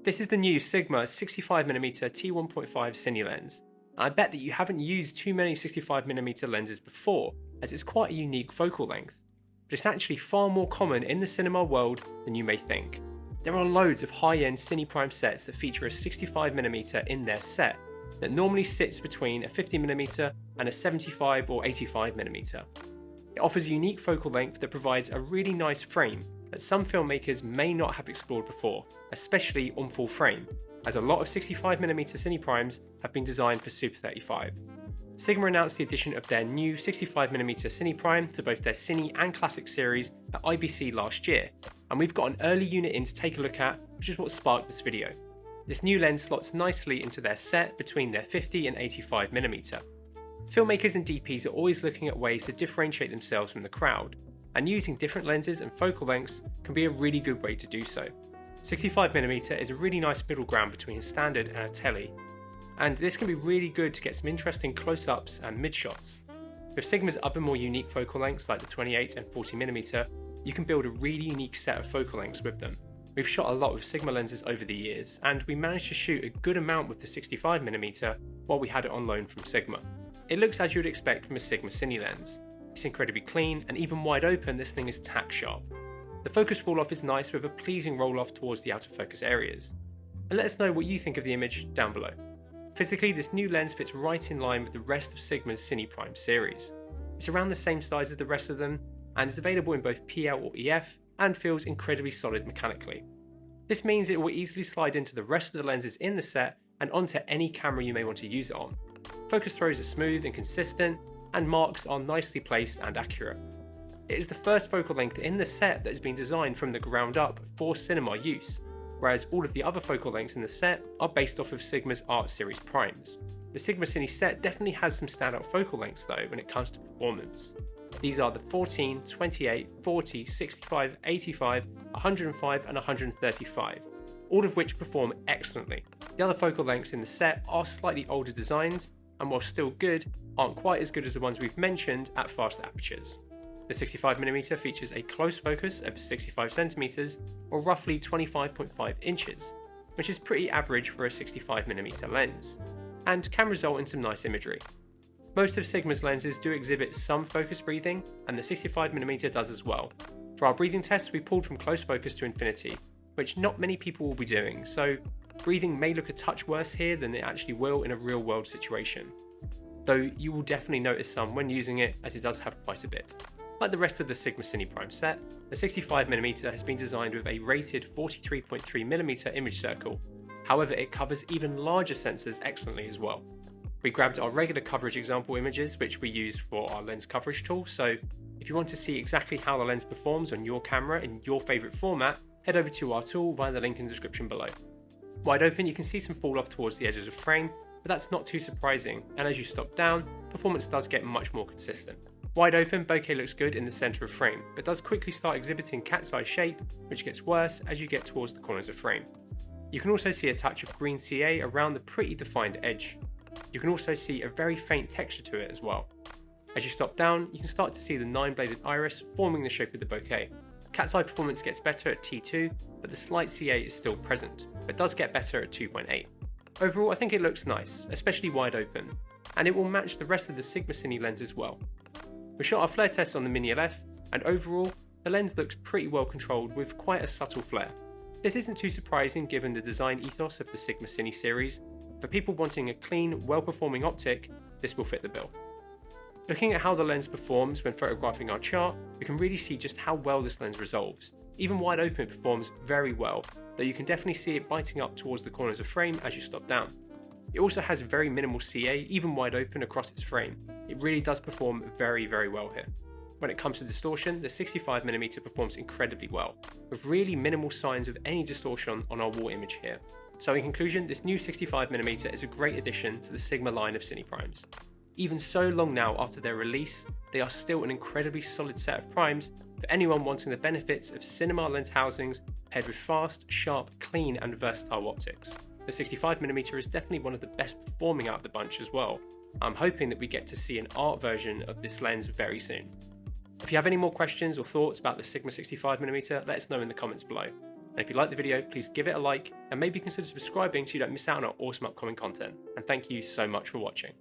This is the new Sigma 65mm t1.5 Cine lens. And I bet that you haven't used too many 65mm lenses before, as it's quite a unique focal length. But it's actually far more common in the cinema world than you may think. There are loads of high-end Cine Prime sets that feature a 65mm in their set, that normally sits between a 50mm and a 75 or 85mm. It offers a unique focal length that provides a really nice frame that some filmmakers may not have explored before, especially on full frame, as a lot of 65mm Cine Primes have been designed for Super 35. Sigma announced the addition of their new 65mm Cine Prime to both their Cine and Classic series at IBC last year, and we've got an early unit in to take a look at, which is what sparked this video. This new lens slots nicely into their set between their 50 and 85mm. Filmmakers and DPs are always looking at ways to differentiate themselves from the crowd, and using different lenses and focal lengths can be a really good way to do so. 65mm is a really nice middle ground between a standard and a tele, and this can be really good to get some interesting close-ups and mid-shots. With Sigma's other more unique focal lengths like the 28 and 40mm, you can build a really unique set of focal lengths with them. We've shot a lot with Sigma lenses over the years, and we managed to shoot a good amount with the 65mm while we had it on loan from Sigma. It looks as you would expect from a Sigma Cine lens. It's incredibly clean, and even wide open this thing is tack sharp. The focus fall off is nice with a pleasing roll off towards the out of focus areas. And let us know what you think of the image down below. Physically, this new lens fits right in line with the rest of Sigma's Cine Prime series. It's around the same size as the rest of them, and is available in both PL or EF, and feels incredibly solid mechanically. This means it will easily slide into the rest of the lenses in the set and onto any camera you may want to use it on. Focus throws are smooth and consistent, and marks are nicely placed and accurate. It is the first focal length in the set that has been designed from the ground up for cinema use, whereas all of the other focal lengths in the set are based off of Sigma's Art Series Primes. The Sigma Cine set definitely has some standout focal lengths though when it comes to performance. These are the 14, 28, 40, 65, 85, 105 and 135, all of which perform excellently. The other focal lengths in the set are slightly older designs, and while still good, aren't quite as good as the ones we've mentioned at fast apertures. The 65mm features a close focus of 65cm or roughly 25.5 inches, which is pretty average for a 65mm lens, and can result in some nice imagery. Most of Sigma's lenses do exhibit some focus breathing, and the 65mm does as well. For our breathing tests, we pulled from close focus to infinity, which not many people will be doing, so breathing may look a touch worse here than it actually will in a real world situation. Though you will definitely notice some when using it, as it does have quite a bit. Like the rest of the Sigma Cine Prime set, the 65mm has been designed with a rated 43.3mm image circle, however it covers even larger sensors excellently as well. We grabbed our regular coverage example images which we used for our lens coverage tool, so if you want to see exactly how the lens performs on your camera in your favourite format, head over to our tool via the link in the description below. Wide open you can see some fall off towards the edges of frame, but that's not too surprising, and as you stop down, performance does get much more consistent. Wide open, bokeh looks good in the centre of frame, but does quickly start exhibiting cat's eye shape, which gets worse as you get towards the corners of frame. You can also see a touch of green CA around the pretty defined edge. You can also see a very faint texture to it as well. As you stop down, you can start to see the 9-bladed iris forming the shape of the bokeh. Cat's eye performance gets better at T2, but the slight CA is still present, but does get better at 2.8. Overall, I think it looks nice, especially wide open, and it will match the rest of the Sigma Cine lens as well. We shot our flare test on the Mini LF, and overall, the lens looks pretty well controlled with quite a subtle flare. This isn't too surprising given the design ethos of the Sigma Cine series. For people wanting a clean, well-performing optic, this will fit the bill. Looking at how the lens performs when photographing our chart, we can really see just how well this lens resolves. Even wide open it performs very well, though you can definitely see it biting up towards the corners of frame as you stop down. It also has very minimal CA, even wide open across its frame. It really does perform very, very well here. When it comes to distortion, the 65mm performs incredibly well, with really minimal signs of any distortion on our wall image here. So in conclusion, this new 65mm is a great addition to the Sigma line of Cine Primes. Even so long now after their release, they are still an incredibly solid set of primes for anyone wanting the benefits of cinema lens housings paired with fast, sharp, clean and versatile optics. The 65mm is definitely one of the best performing out of the bunch as well. I'm hoping that we get to see an art version of this lens very soon. If you have any more questions or thoughts about the Sigma 65mm, let us know in the comments below. And if you like the video, please give it a like and maybe consider subscribing so you don't miss out on our awesome upcoming content. And thank you so much for watching.